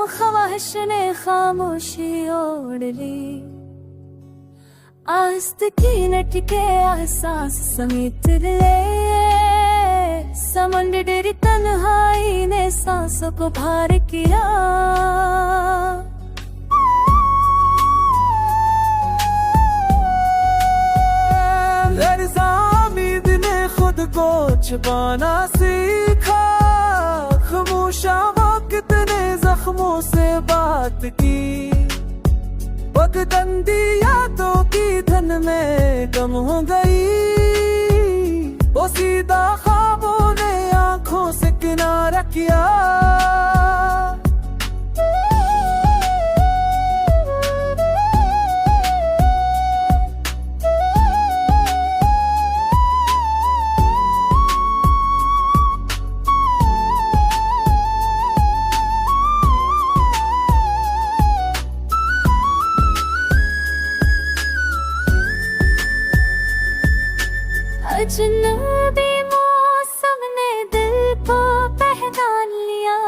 ख्वाहिश ने खामोशी ओढ़ ली। आस्तीन के एहसास समेत ले, समुंदरी तन्हाई ने सांसों को भार किया। उम्मीद ने खुद को छुपाना सीखा, खामोशा वक्त ने जख्मों से बात की। पगडंडी यादों की धन में कम हो गई, वो सीधा ख्वाबों ने आंखों से किनारा किया। अजनबी मौसम ने दिल को पहचान लिया,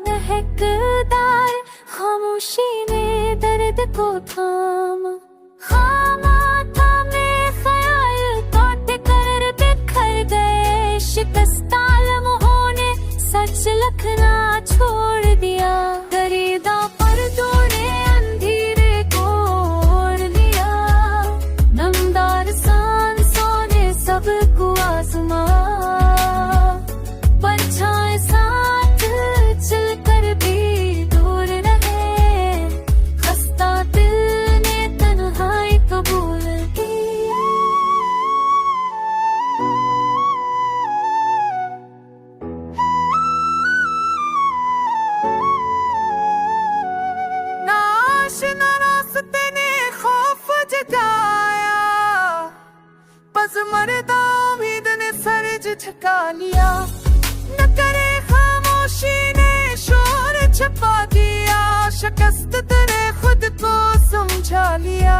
महकदार खामोशी ने दर्द को थामा। खामा था में ख्याल टूट कर बिखर गए, शिकस्ता लम्हों ने सच लिखना छोड़ दिया। दरीदा पर्दों ने अंधेरे को ओढ़ लिया, नमदार सांसों ने सबको आज़मा। परछाएं साथ चलकर भी दूर रहे, खस्ता दिल ने तन्हाई कबूल की। नाआशना रास्ते ने खौफ जगाया, बस मरदा उम्मीद ने सर झुका लिया। न करे खामोशी ने शोर छुपा दिया, शिकस्त ने खुद को समझा लिया।